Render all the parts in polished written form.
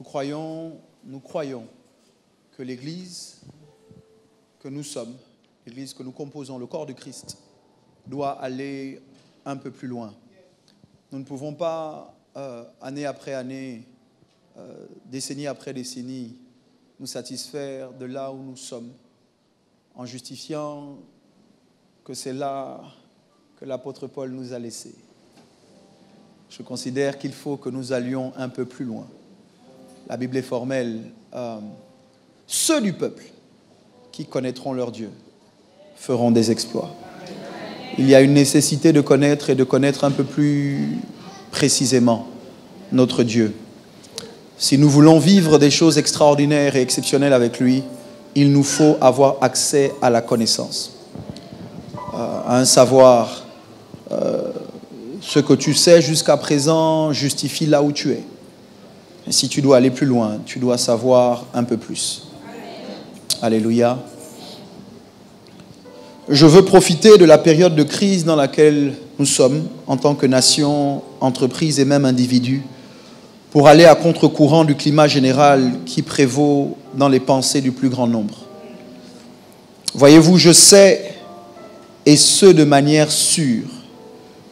croyons que l'Église que nous sommes, l'Église que nous composons, le corps de Christ, doit aller un peu plus loin. Nous ne pouvons pas, année après année, décennie après décennie, nous satisfaire de là où nous sommes, en justifiant que c'est là que l'apôtre Paul nous a laissés. Je considère qu'il faut que nous allions un peu plus loin. La Bible est formelle. Ceux du peuple qui connaîtront leur Dieu feront des exploits. Il y a une nécessité de connaître et de connaître un peu plus précisément notre Dieu. Si nous voulons vivre des choses extraordinaires et exceptionnelles avec lui, il nous faut avoir accès à la connaissance, à un savoir. Ce que tu sais jusqu'à présent justifie là où tu es. Et si tu dois aller plus loin, tu dois savoir un peu plus. Alléluia. Je veux profiter de la période de crise dans laquelle nous sommes, en tant que nation, entreprise et même individu, pour aller à contre-courant du climat général qui prévaut dans les pensées du plus grand nombre. Voyez-vous, je sais, et ce de manière sûre,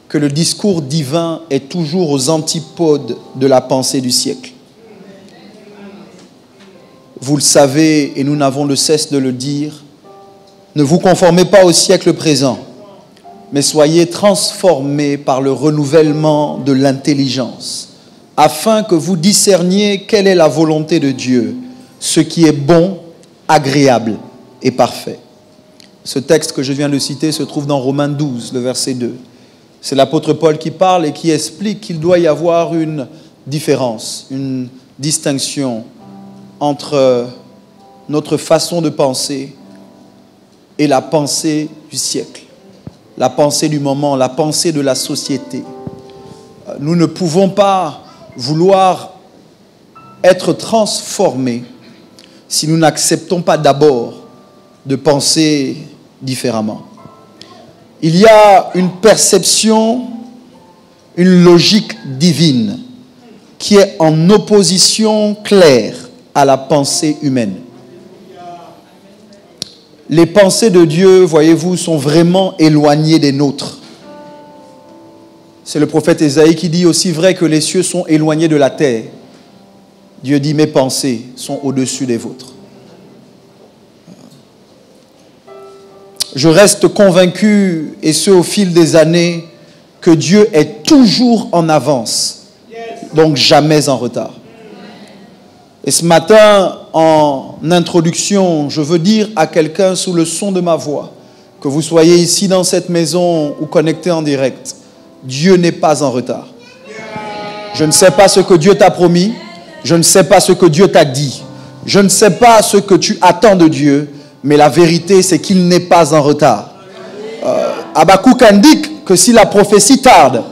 que le discours divin est toujours aux antipodes de la pensée du siècle. Vous le savez, et nous n'avons de cesse de le dire, ne vous conformez pas au siècle présent, mais soyez transformés par le renouvellement de l'intelligence, afin que vous discerniez quelle est la volonté de Dieu, ce qui est bon, agréable et parfait. Ce texte que je viens de citer se trouve dans Romains 12, le verset 2. C'est l'apôtre Paul qui parle et qui explique qu'il doit y avoir une différence, une distinction entre notre façon de penser et la pensée du siècle, la pensée du moment, la pensée de la société. Nous ne pouvons pas vouloir être transformés si nous n'acceptons pas d'abord de penser différemment. Il y a une perception, une logique divine qui est en opposition claire à la pensée humaine. Les pensées de Dieu, voyez-vous, sont vraiment éloignées des nôtres. C'est le prophète Ésaïe qui dit: aussi vrai que les cieux sont éloignés de la terre, Dieu dit: mes pensées sont au-dessus des vôtres. Je reste convaincu, et ce au fil des années, que Dieu est toujours en avance, donc jamais en retard. Et ce matin, en introduction, je veux dire à quelqu'un sous le son de ma voix, que vous soyez ici dans cette maison ou connecté en direct, Dieu n'est pas en retard. Je ne sais pas ce que Dieu t'a promis, je ne sais pas ce que Dieu t'a dit, je ne sais pas ce que tu attends de Dieu, mais la vérité, c'est qu'il n'est pas en retard. Habakkuk indique que si la prophétie tarde,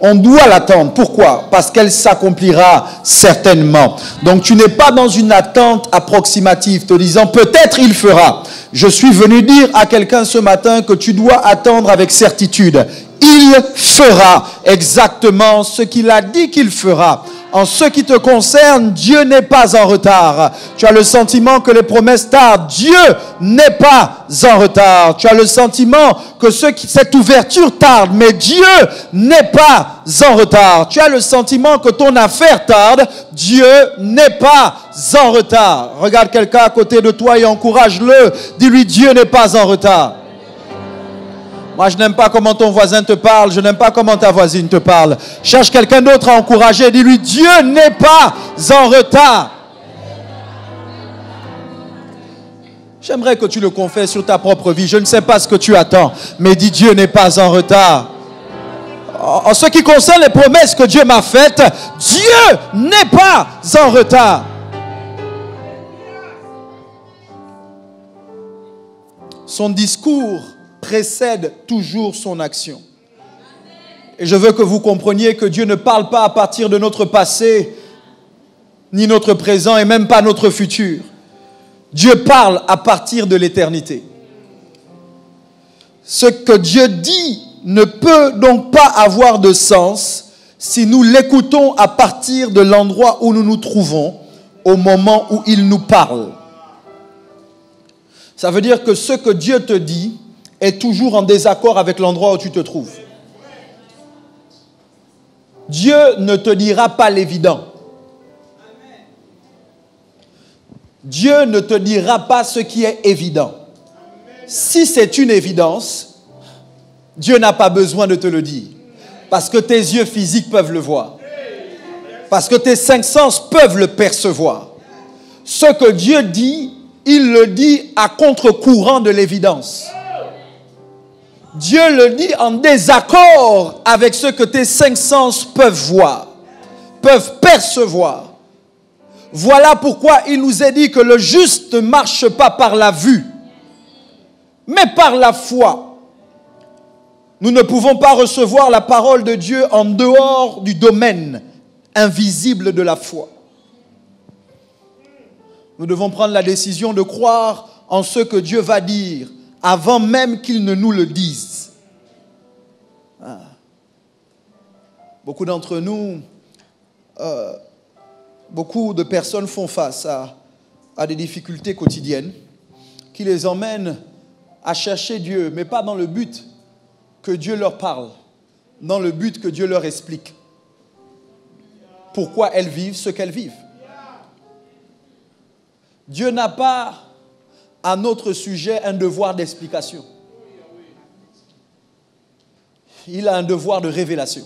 on doit l'attendre. Pourquoi? Parce qu'elle s'accomplira certainement. Donc tu n'es pas dans une attente approximative, te disant peut-être il fera. Je suis venu dire à quelqu'un ce matin que tu dois attendre avec certitude. Il fera exactement ce qu'il a dit qu'il fera. En ce qui te concerne, Dieu n'est pas en retard. Tu as le sentiment que les promesses tardent. Dieu n'est pas en retard. Tu as le sentiment que cette ouverture tarde, mais Dieu n'est pas en retard. Tu as le sentiment que ton affaire tarde. Dieu n'est pas en retard. Regarde quelqu'un à côté de toi et encourage-le. Dis-lui: Dieu n'est pas en retard. Moi, je n'aime pas comment ton voisin te parle. Je n'aime pas comment ta voisine te parle. Cherche quelqu'un d'autre à encourager. Dis-lui: Dieu n'est pas en retard. J'aimerais que tu le confesses sur ta propre vie. Je ne sais pas ce que tu attends, mais dis: Dieu n'est pas en retard. En ce qui concerne les promesses que Dieu m'a faites, Dieu n'est pas en retard. Son discours précède toujours son action. Et je veux que vous compreniez que Dieu ne parle pas à partir de notre passé, ni notre présent, et même pas notre futur. Dieu parle à partir de l'éternité. Ce que Dieu dit ne peut donc pas avoir de sens si nous l'écoutons à partir de l'endroit où nous nous trouvons, au moment où il nous parle. Ça veut dire que ce que Dieu te dit est toujours en désaccord avec l'endroit où tu te trouves. Dieu ne te dira pas l'évident. Dieu ne te dira pas ce qui est évident. Si c'est une évidence, Dieu n'a pas besoin de te le dire. Parce que tes yeux physiques peuvent le voir. Parce que tes cinq sens peuvent le percevoir. Ce que Dieu dit, il le dit à contre-courant de l'évidence. Dieu le dit en désaccord avec ce que tes cinq sens peuvent voir, peuvent percevoir. Voilà pourquoi il nous est dit que le juste ne marche pas par la vue, mais par la foi. Nous ne pouvons pas recevoir la parole de Dieu en dehors du domaine invisible de la foi. Nous devons prendre la décision de croire en ce que Dieu va dire avant même qu'il ne nous le dise. Beaucoup d'entre nous, beaucoup de personnes font face à des difficultés quotidiennes qui les emmènent à chercher Dieu, mais pas dans le but que Dieu leur parle, dans le but que Dieu leur explique pourquoi elles vivent ce qu'elles vivent. Dieu n'a pas à notre sujet un devoir d'explication. Il a un devoir de révélation.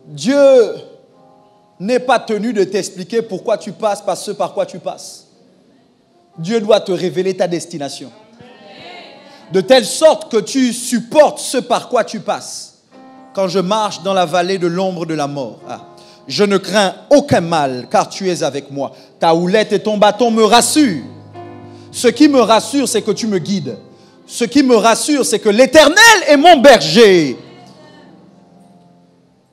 Dieu n'est pas tenu de t'expliquer pourquoi tu passes par ce par quoi tu passes. Dieu doit te révéler ta destination. De telle sorte que tu supportes ce par quoi tu passes. Quand je marche dans la vallée de l'ombre de la mort, je ne crains aucun mal, car tu es avec moi. Ta houlette et ton bâton me rassurent. Ce qui me rassure, c'est que tu me guides. Ce qui me rassure, c'est que l'Éternel est mon berger.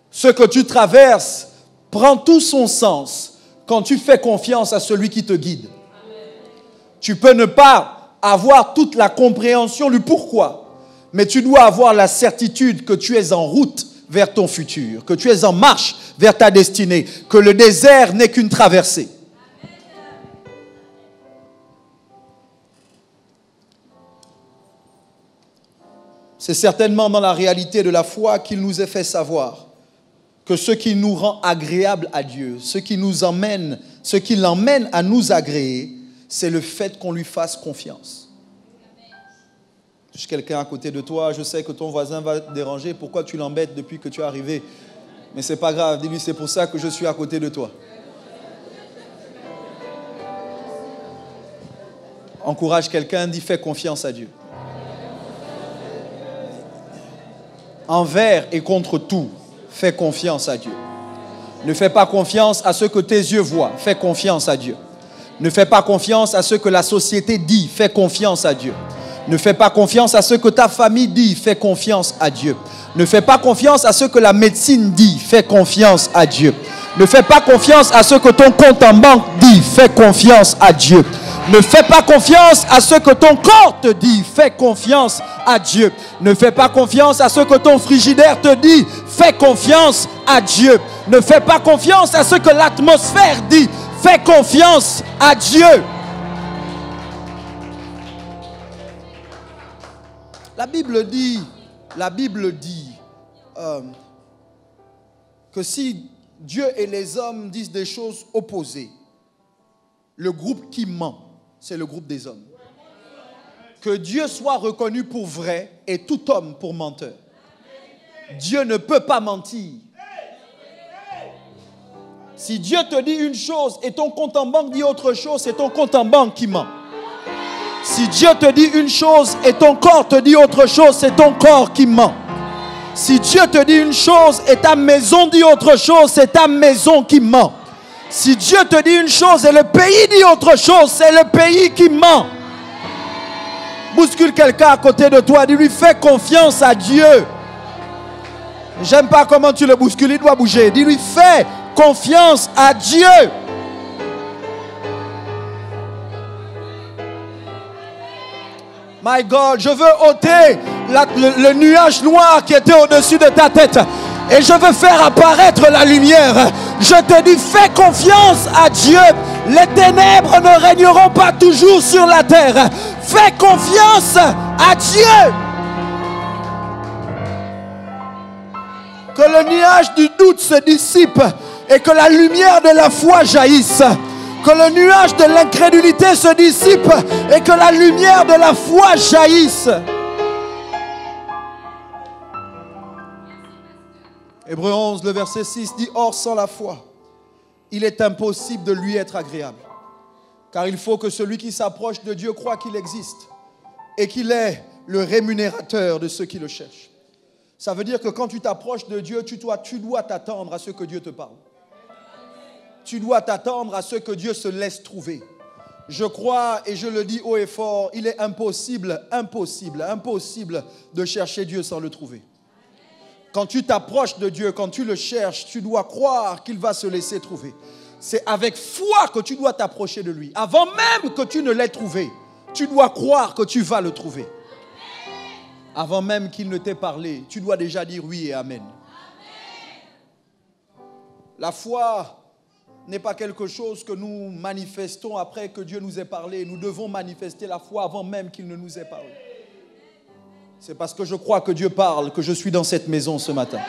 Ce que tu traverses prend tout son sens quand tu fais confiance à celui qui te guide. Tu peux ne pas avoir toute la compréhension du pourquoi, mais tu dois avoir la certitude que tu es en route vers ton futur, que tu es en marche vers ta destinée, que le désert n'est qu'une traversée. C'est certainement dans la réalité de la foi qu'il nous est fait savoir que ce qui nous rend agréable à Dieu, ce qui l'emmène à nous agréer, c'est le fait qu'on lui fasse confiance. Je quelqu'un à côté de toi, je sais que ton voisin va te déranger, pourquoi tu l'embêtes depuis que tu es arrivé? Mais ce n'est pas grave, dis-lui, c'est pour ça que je suis à côté de toi. Encourage quelqu'un, dis fais confiance à Dieu. Envers et contre tout, fais confiance à Dieu. Ne fais pas confiance à ce que tes yeux voient, fais confiance à Dieu. Ne fais pas confiance à ce que la société dit, fais confiance à Dieu. Ne fais pas confiance à ce que ta famille dit, fais confiance à Dieu. Ne fais pas confiance à ce que la médecine dit, fais confiance à Dieu. Ne fais pas confiance à ce que ton compte en banque dit, fais confiance à Dieu. Ne fais pas confiance à ce que ton corps te dit, fais confiance à Dieu. Ne fais pas confiance à ce que ton frigidaire te dit, fais confiance à Dieu. Ne fais pas confiance à ce que l'atmosphère dit, fais confiance à Dieu. La Bible dit que si Dieu et les hommes disent des choses opposées, le groupe qui ment, c'est le groupe des hommes. Que Dieu soit reconnu pour vrai et tout homme pour menteur. Dieu ne peut pas mentir. Si Dieu te dit une chose et ton compte en banque dit autre chose, c'est ton compte en banque qui ment. Si Dieu te dit une chose et ton corps te dit autre chose, c'est ton corps qui ment. Si Dieu te dit une chose et ta maison dit autre chose, c'est ta maison qui ment. Si Dieu te dit une chose et le pays dit autre chose, c'est le pays qui ment. Bouscule quelqu'un à côté de toi, dis-lui fais confiance à Dieu. J'aime pas comment tu le bouscules, il doit bouger. Dis-lui fais confiance à Dieu. My God, je veux ôter le nuage noir qui était au-dessus de ta tête. Et je veux faire apparaître la lumière. Je te dis, fais confiance à Dieu. Les ténèbres ne régneront pas toujours sur la terre. Fais confiance à Dieu. Que le nuage du doute se dissipe et que la lumière de la foi jaillisse. Que le nuage de l'incrédulité se dissipe et que la lumière de la foi jaillisse. Hébreux 11, le verset 6 dit, or sans la foi, il est impossible de lui être agréable. Car il faut que celui qui s'approche de Dieu croit qu'il existe et qu'il est le rémunérateur de ceux qui le cherchent. Ça veut dire que quand tu t'approches de Dieu, tu dois t'attendre à ce que Dieu te parle. Tu dois t'attendre à ce que Dieu se laisse trouver. Je crois, et je le dis haut et fort, il est impossible de chercher Dieu sans le trouver. Quand tu t'approches de Dieu, quand tu le cherches, tu dois croire qu'il va se laisser trouver. C'est avec foi que tu dois t'approcher de lui. Avant même que tu ne l'aies trouvé, tu dois croire que tu vas le trouver. Avant même qu'il ne t'ait parlé, tu dois déjà dire oui et amen. La foi n'est pas quelque chose que nous manifestons après que Dieu nous ait parlé. Nous devons manifester la foi avant même qu'il ne nous ait parlé. C'est parce que je crois que Dieu parle que je suis dans cette maison ce matin.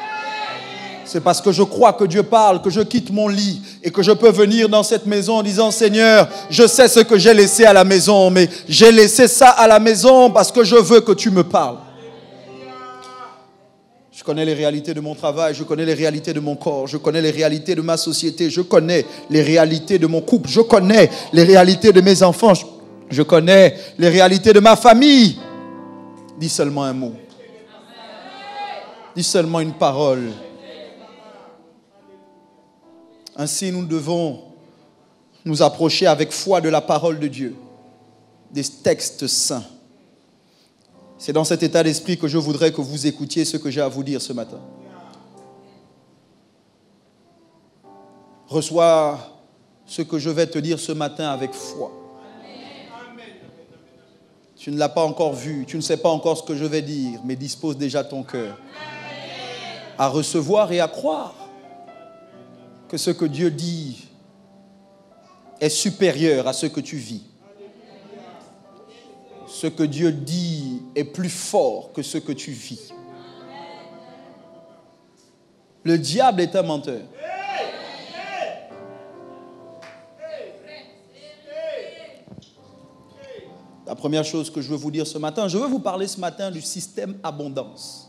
C'est parce que je crois que Dieu parle que je quitte mon lit et que je peux venir dans cette maison en disant, Seigneur, je sais ce que j'ai laissé à la maison, mais j'ai laissé ça à la maison parce que je veux que tu me parles. Je connais les réalités de mon travail, je connais les réalités de mon corps, je connais les réalités de ma société, je connais les réalités de mon couple, je connais les réalités de mes enfants, je connais les réalités de ma famille. Dis seulement un mot. Dis seulement une parole. Ainsi, nous devons nous approcher avec foi de la parole de Dieu, des textes saints. C'est dans cet état d'esprit que je voudrais que vous écoutiez ce que j'ai à vous dire ce matin. Reçois ce que je vais te dire ce matin avec foi. Tu ne l'as pas encore vu, tu ne sais pas encore ce que je vais dire, mais dispose déjà ton cœur à recevoir et à croire que ce que Dieu dit est supérieur à ce que tu vis. Ce que Dieu dit est plus fort que ce que tu vis. Le diable est un menteur. La première chose que je veux vous dire ce matin, je veux vous parler ce matin du système abondance.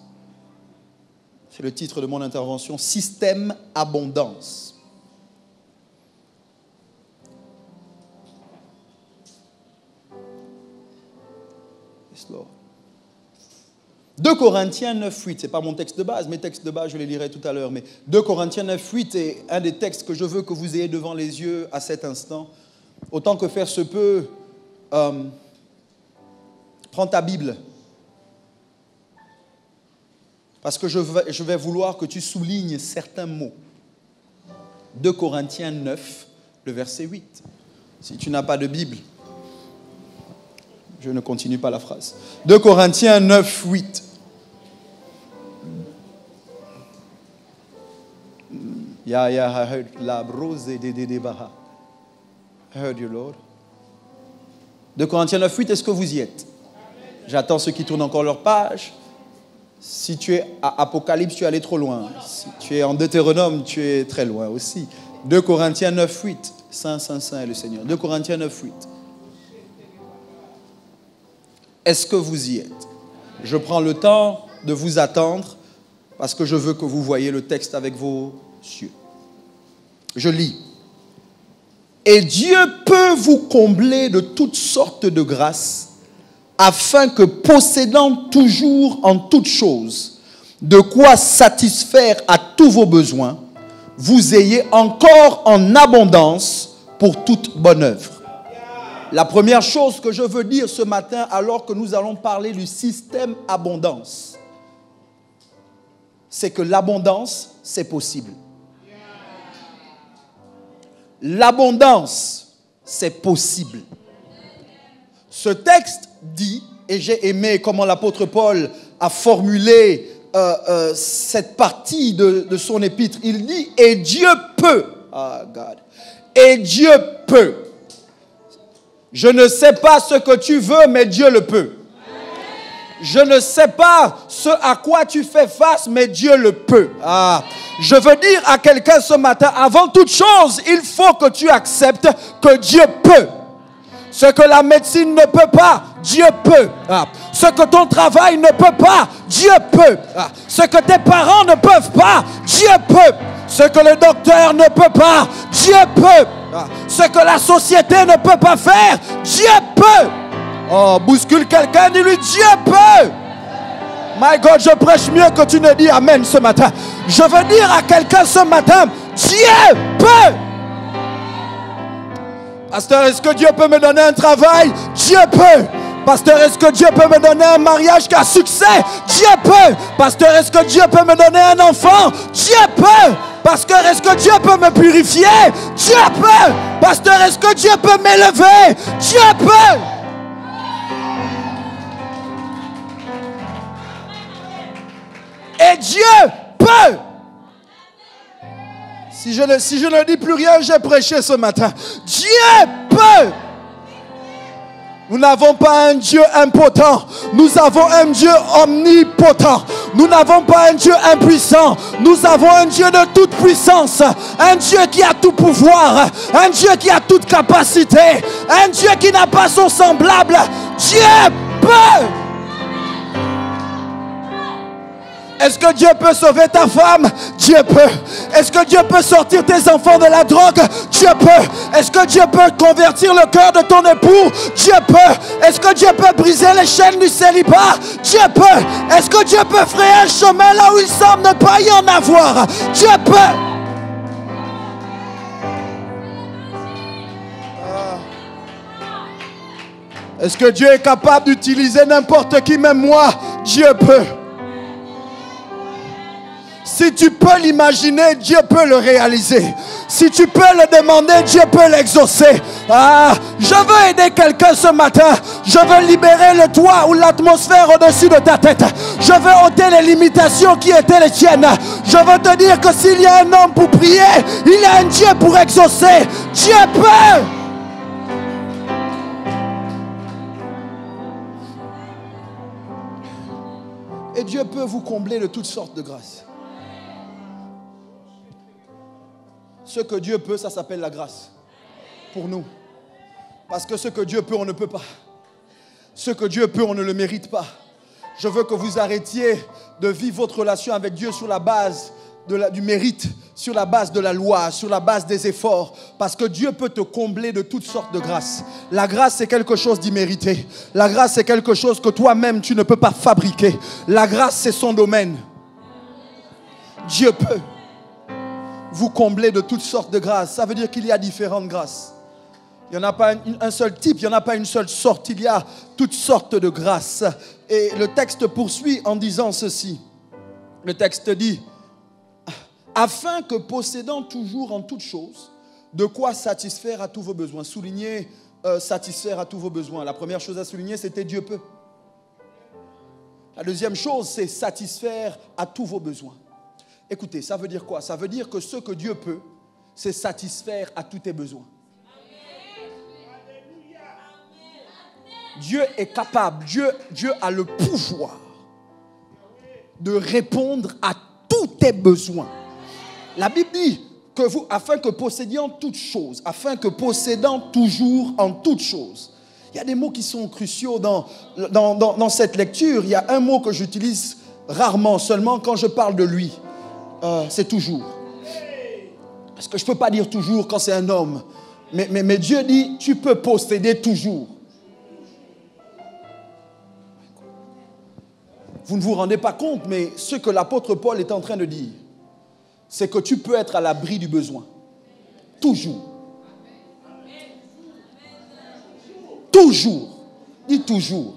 C'est le titre de mon intervention, système abondance. Yes, Lord. 2 Corinthiens 9, 8, ce n'est pas mon texte de base, mes textes de base je les lirai tout à l'heure, mais 2 Corinthiens 9, 8 est un des textes que je veux que vous ayez devant les yeux à cet instant. Autant que faire se peut, prends ta Bible. Parce que je vais vouloir que tu soulignes certains mots. 2 Corinthiens 9, le verset 8. Si tu n'as pas de Bible, je ne continue pas la phrase. 2 Corinthiens 9, 8. I heard la brose de Baha. I heard you, Lord. 2 Corinthiens 9, 8, est-ce que vous y êtes? J'attends ceux qui tournent encore leur page. Si tu es à Apocalypse, tu es allé trop loin. Si tu es en Deutéronome, tu es très loin aussi. 2 Corinthiens 9, 8. Saint, Saint, Saint est le Seigneur. 2 Corinthiens 9, 8. Est-ce que vous y êtes? Je prends le temps de vous attendre parce que je veux que vous voyez le texte avec vos yeux. Je lis. Et Dieu peut vous combler de toutes sortes de grâces afin que, possédant toujours en toutes choses de quoi satisfaire à tous vos besoins, vous ayez encore en abondance pour toute bonne œuvre. La première chose que je veux dire ce matin, alors que nous allons parler du système abondance, c'est que l'abondance, c'est possible. L'abondance, c'est possible. Ce texte dit, et j'ai aimé comment l'apôtre Paul a formulé cette partie de son épître. Il dit, et Dieu peut. Ah, God. Et Dieu peut. Je ne sais pas ce que tu veux, mais Dieu le peut. Je ne sais pas ce à quoi tu fais face, mais Dieu le peut. Ah. Je veux dire à quelqu'un ce matin, avant toute chose, il faut que tu acceptes que Dieu peut. Ce que la médecine ne peut pas, Dieu peut. Ah. Ce que ton travail ne peut pas, Dieu peut. Ah. Ce que tes parents ne peuvent pas, Dieu peut. Ce que le docteur ne peut pas, Dieu peut. Ah. Ce que la société ne peut pas faire, Dieu peut. Oh, bouscule quelqu'un, dis-lui, Dieu peut. My God, je prêche mieux que tu ne dis Amen ce matin. Je veux dire à quelqu'un ce matin, Dieu peut. Pasteur, est-ce que Dieu peut me donner un travail? Dieu peut. Pasteur, est-ce que Dieu peut me donner un mariage qui a succès? Dieu peut. Pasteur, est-ce que Dieu peut me donner un enfant? Dieu peut. Pasteur, est-ce que Dieu peut me purifier? Dieu peut. Pasteur, est-ce que Dieu peut m'élever? Dieu peut. Et Dieu peut. Si je ne dis plus rien, j'ai prêché ce matin. Dieu peut. Nous n'avons pas un Dieu impotent. Nous avons un Dieu omnipotent. Nous n'avons pas un Dieu impuissant. Nous avons un Dieu de toute puissance. Un Dieu qui a tout pouvoir. Un Dieu qui a toute capacité. Un Dieu qui n'a pas son semblable. Dieu peut. Est-ce que Dieu peut sauver ta femme? Dieu peut. Est-ce que Dieu peut sortir tes enfants de la drogue? Dieu peut. Est-ce que Dieu peut convertir le cœur de ton époux? Dieu peut. Est-ce que Dieu peut briser les chaînes du célibat? Dieu peut. Est-ce que Dieu peut frayer un chemin là où il semble ne pas y en avoir? Dieu peut. Est-ce que Dieu est capable d'utiliser n'importe qui, même moi? Dieu peut. Si tu peux l'imaginer, Dieu peut le réaliser. Si tu peux le demander, Dieu peut l'exaucer. Ah, je veux aider quelqu'un ce matin. Je veux libérer le toit ou l'atmosphère au-dessus de ta tête. Je veux ôter les limitations qui étaient les tiennes. Je veux te dire que s'il y a un homme pour prier, il y a un Dieu pour exaucer. Dieu peut. Et Dieu peut vous combler de toutes sortes de grâces. Ce que Dieu peut, ça s'appelle la grâce. Pour nous. Parce que ce que Dieu peut, on ne peut pas. Ce que Dieu peut, on ne le mérite pas. Je veux que vous arrêtiez de vivre votre relation avec Dieu sur la base du mérite, sur la base de la loi, sur la base des efforts. Parce que Dieu peut te combler de toutes sortes de grâces. La grâce, c'est quelque chose d'immérité. La grâce, c'est quelque chose que toi-même, tu ne peux pas fabriquer. La grâce, c'est son domaine. Dieu peut vous combler de toutes sortes de grâces. Ça veut dire qu'il y a différentes grâces. Il n'y en a pas un seul type, il n'y en a pas une seule sorte. Il y a toutes sortes de grâces. Et le texte poursuit en disant ceci. Le texte dit, afin que possédant toujours en toutes choses, de quoi satisfaire à tous vos besoins. Souligner, satisfaire à tous vos besoins. La première chose à souligner, c'était Dieu peut. La deuxième chose, c'est satisfaire à tous vos besoins. Écoutez, ça veut dire quoi? Ça veut dire que ce que Dieu peut, c'est satisfaire à tous tes besoins. Dieu est capable, Dieu a le pouvoir de répondre à tous tes besoins. La Bible dit que vous, afin que possédiant toutes choses, afin que possédant toujours en toutes choses. Il y a des mots qui sont cruciaux dans cette lecture. Il y a un mot que j'utilise rarement, seulement quand je parle de lui. C'est toujours. Parce que je ne peux pas dire toujours quand c'est un homme. Mais Dieu dit, tu peux posséder toujours. Vous ne vous rendez pas compte, mais ce que l'apôtre Paul est en train de dire, c'est que tu peux être à l'abri du besoin. Toujours. Toujours. Dis toujours.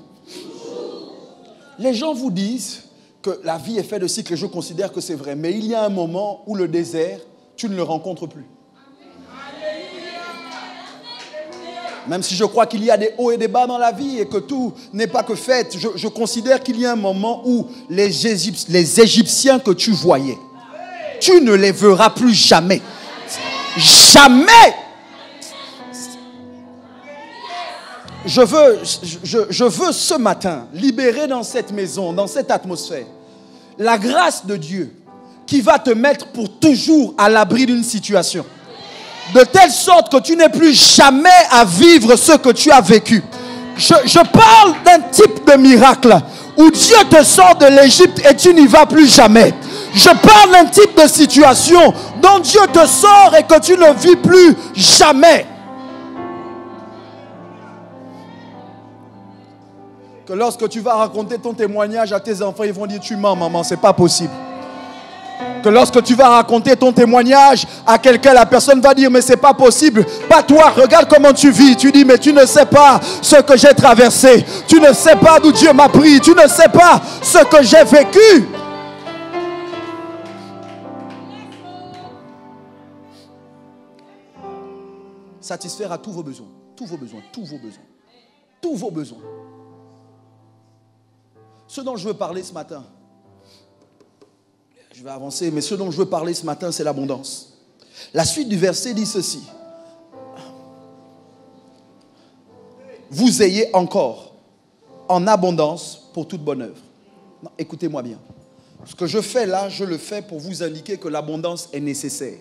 Les gens vous disent que la vie est faite de cycles et je considère que c'est vrai. Mais il y a un moment où le désert, tu ne le rencontres plus. Même si je crois qu'il y a des hauts et des bas dans la vie et que tout n'est pas que fait, je considère qu'il y a un moment où les Égyptiens que tu voyais, tu ne les verras plus jamais. Jamais. Je veux ce matin libérer dans cette maison, dans cette atmosphère, la grâce de Dieu qui va te mettre pour toujours à l'abri d'une situation. De telle sorte que tu n'aies plus jamais à vivre ce que tu as vécu. Je parle d'un type de miracle où Dieu te sort de l'Égypte et tu n'y vas plus jamais. Je parle d'un type de situation dont Dieu te sort et que tu ne vis plus jamais. Que lorsque tu vas raconter ton témoignage à tes enfants, ils vont dire: tu mens, maman, c'est pas possible. Que lorsque tu vas raconter ton témoignage à quelqu'un, la personne va dire: mais c'est pas possible. Pas toi, regarde comment tu vis. Tu dis: mais tu ne sais pas ce que j'ai traversé. Tu ne sais pas d'où Dieu m'a pris. Tu ne sais pas ce que j'ai vécu. Satisfaire à tous vos besoins. Tous vos besoins. Tous vos besoins. Tous vos besoins. Ce dont je veux parler ce matin, je vais avancer, mais ce dont je veux parler ce matin, c'est l'abondance. La suite du verset dit ceci: vous ayez encore en abondance pour toute bonne œuvre. Non, écoutez-moi bien. Ce que je fais là, je le fais pour vous indiquer que l'abondance est nécessaire.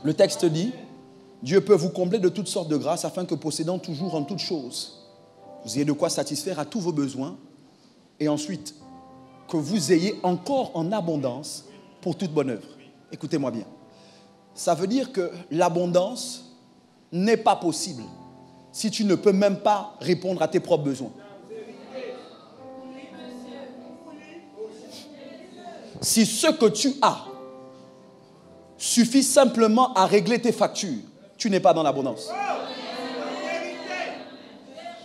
Le texte dit: Dieu peut vous combler de toutes sortes de grâces afin que possédant toujours en toutes choses, vous ayez de quoi satisfaire à tous vos besoins, et ensuite que vous ayez encore en abondance pour toute bonne œuvre. Écoutez-moi bien. Ça veut dire que l'abondance n'est pas possible si tu ne peux même pas répondre à tes propres besoins. Si ce que tu as suffit simplement à régler tes factures, tu n'es pas dans l'abondance.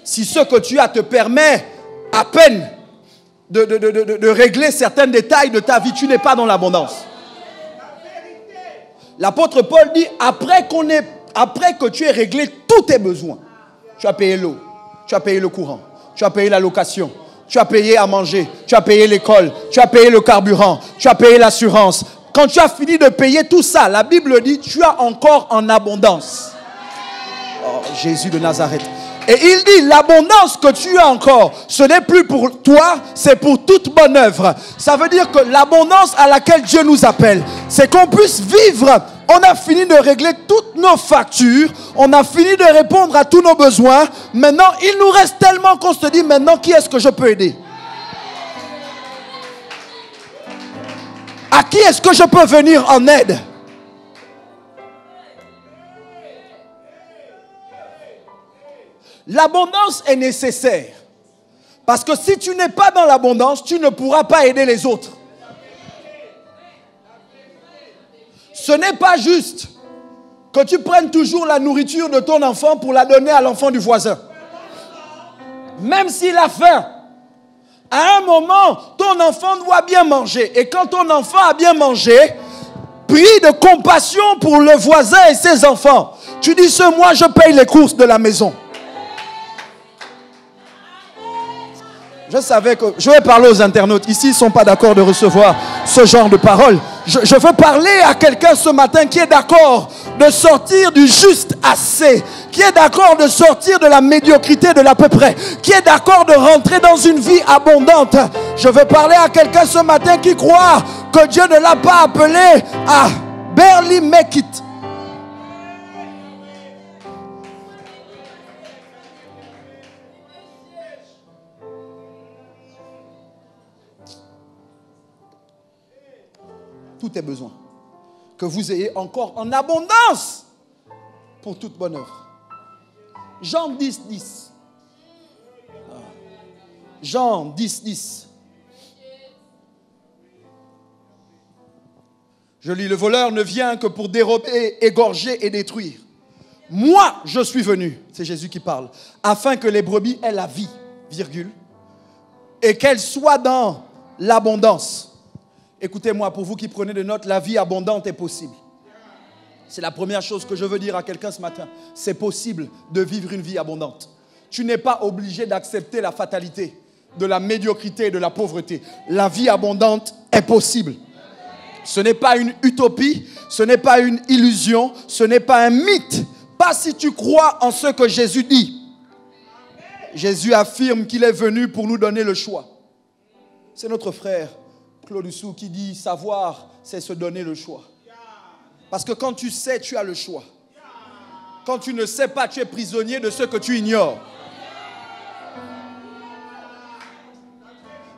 Si ce que tu as te permet à peine de régler certains détails de ta vie, tu n'es pas dans l'abondance. L'apôtre Paul dit: après que tu aies réglé tous tes besoins, tu as payé l'eau, tu as payé le courant, tu as payé la location, tu as payé à manger, tu as payé l'école, tu as payé le carburant, tu as payé l'assurance. Quand tu as fini de payer tout ça, la Bible dit: tu as encore en abondance. Oh, Jésus de Nazareth. Et il dit: l'abondance que tu as encore, ce n'est plus pour toi, c'est pour toute bonne œuvre. Ça veut dire que l'abondance à laquelle Dieu nous appelle, c'est qu'on puisse vivre. On a fini de régler toutes nos factures, on a fini de répondre à tous nos besoins. Maintenant, il nous reste tellement qu'on se dit: maintenant, qui est-ce que je peux aider? À qui est-ce que je peux venir en aide? L'abondance est nécessaire. Parce que si tu n'es pas dans l'abondance, tu ne pourras pas aider les autres. Ce n'est pas juste que tu prennes toujours la nourriture de ton enfant pour la donner à l'enfant du voisin. Même s'il a faim, à un moment, ton enfant doit bien manger. Et quand ton enfant a bien mangé, prie de compassion pour le voisin et ses enfants. Tu dis: ce mois, je paye les courses de la maison. Je savais que je vais parler aux internautes. Ici, ils ne sont pas d'accord de recevoir ce genre de paroles. Je veux parler à quelqu'un ce matin qui est d'accord de sortir du juste assez, qui est d'accord de sortir de la médiocrité de l'à peu près, qui est d'accord de rentrer dans une vie abondante. Je veux parler à quelqu'un ce matin qui croit que Dieu ne l'a pas appelé à barely make it. Tous tes besoins, que vous ayez encore en abondance pour toute bonne œuvre. Jean 10, 10. Jean 10, 10. Je lis: le voleur ne vient que pour dérober, égorger et détruire. Moi, je suis venu, c'est Jésus qui parle, afin que les brebis aient la vie, virgule, et qu'elles soient dans l'abondance. Écoutez-moi, pour vous qui prenez des notes, la vie abondante est possible. C'est la première chose que je veux dire à quelqu'un ce matin. C'est possible de vivre une vie abondante. Tu n'es pas obligé d'accepter la fatalité, de la médiocrité et de la pauvreté. La vie abondante est possible. Ce n'est pas une utopie, ce n'est pas une illusion, ce n'est pas un mythe. Pas si tu crois en ce que Jésus dit. Jésus affirme qu'il est venu pour nous donner le choix. C'est notre frère Claude Oussou qui dit savoir, c'est se donner le choix. Parce que quand tu sais, tu as le choix. Quand tu ne sais pas, tu es prisonnier de ce que tu ignores.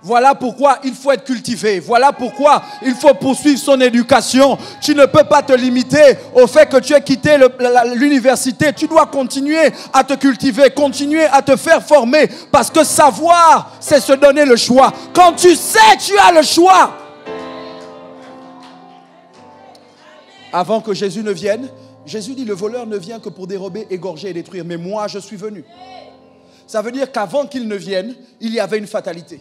Voilà pourquoi il faut être cultivé. Voilà pourquoi il faut poursuivre son éducation. Tu ne peux pas te limiter au fait que tu aies quitté l'université. Tu dois continuer à te cultiver, continuer à te faire former. Parce que savoir, c'est se donner le choix. Quand tu sais, tu as le choix. Avant que Jésus ne vienne, Jésus dit, le voleur ne vient que pour dérober, égorger et détruire. Mais moi, je suis venu. Ça veut dire qu'avant qu'il ne vienne, il y avait une fatalité.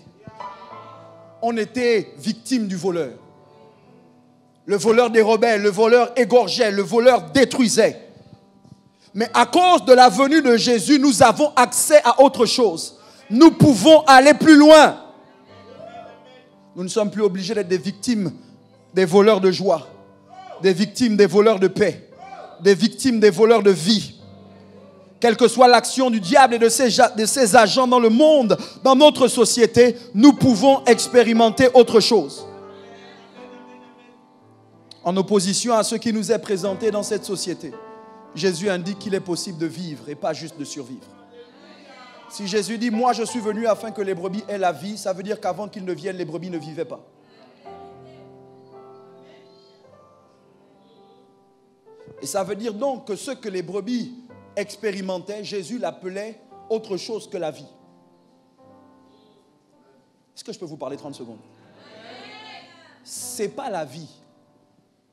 On était victime du voleur. Le voleur dérobait, le voleur égorgeait, le voleur détruisait. Mais à cause de la venue de Jésus, nous avons accès à autre chose. Nous pouvons aller plus loin. Nous ne sommes plus obligés d'être des victimes des voleurs de joie, des victimes des voleurs de paix, des victimes des voleurs de vie. Quelle que soit l'action du diable et de ses agents dans le monde, dans notre société, nous pouvons expérimenter autre chose. En opposition à ce qui nous est présenté dans cette société, Jésus indique qu'il est possible de vivre et pas juste de survivre. Si Jésus dit « Moi, je suis venu afin que les brebis aient la vie », ça veut dire qu'avant qu'il ne vienne, les brebis ne vivaient pas. Et ça veut dire donc que ce que les brebis expérimentait, Jésus l'appelait autre chose que la vie. Est-ce que je peux vous parler 30 secondes? C'est pas la vie,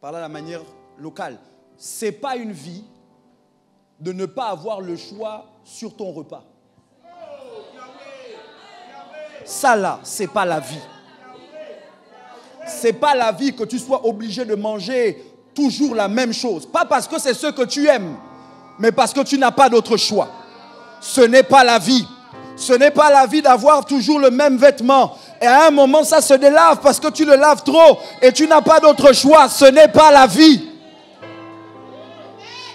par là la manière locale, c'est pas une vie de ne pas avoir le choix sur ton repas. Ça là, c'est pas la vie. C'est pas la vie que tu sois obligé de manger toujours la même chose. Pas parce que c'est ce que tu aimes, mais parce que tu n'as pas d'autre choix. Ce n'est pas la vie. Ce n'est pas la vie d'avoir toujours le même vêtement. Et à un moment, ça se délave parce que tu le laves trop et tu n'as pas d'autre choix. Ce n'est pas la vie.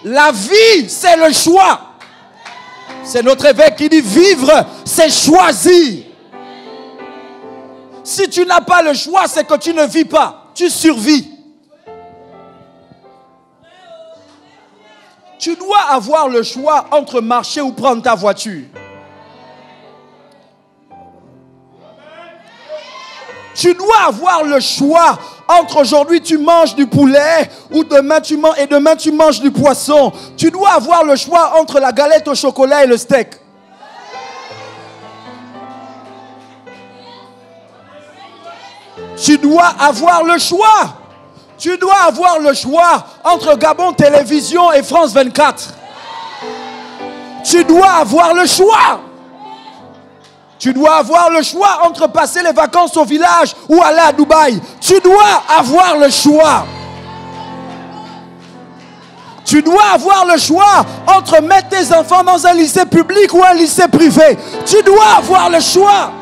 La vie, c'est le choix. C'est notre évêque qui dit vivre, c'est choisir. Si tu n'as pas le choix, c'est que tu ne vis pas. Tu survis. Tu dois avoir le choix entre marcher ou prendre ta voiture. Tu dois avoir le choix entre aujourd'hui tu manges du poulet ou demain tu manges du poisson. Tu dois avoir le choix entre la galette au chocolat et le steak. Tu dois avoir le choix. Tu dois avoir le choix entre Gabon Télévision et France 24. Tu dois avoir le choix. Tu dois avoir le choix entre passer les vacances au village ou aller à Dubaï. Tu dois avoir le choix. Tu dois avoir le choix entre mettre tes enfants dans un lycée public ou un lycée privé. Tu dois avoir le choix.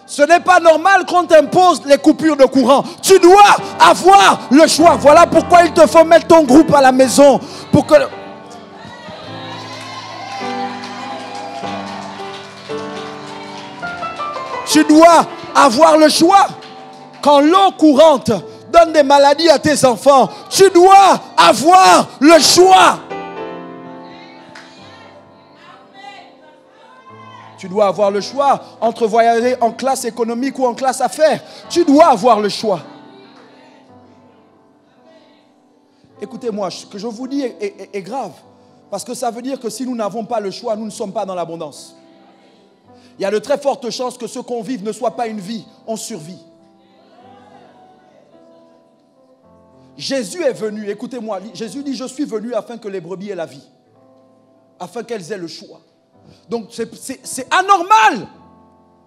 Ce n'est pas normal qu'on t'impose les coupures de courant. Tu dois avoir le choix. Voilà pourquoi il te faut mettre ton groupe à la maison. Pour que... Tu dois avoir le choix. Quand l'eau courante donne des maladies à tes enfants, tu dois avoir le choix. Tu dois avoir le choix entre voyager en classe économique ou en classe affaires. Tu dois avoir le choix. Écoutez-moi, ce que je vous dis est grave. Parce que ça veut dire que si nous n'avons pas le choix, nous ne sommes pas dans l'abondance. Il y a de très fortes chances que ce qu'on vive ne soit pas une vie, on survit. Jésus est venu, écoutez-moi, Jésus dit, je suis venu afin que les brebis aient la vie. Afin qu'elles aient le choix. Donc c'est anormal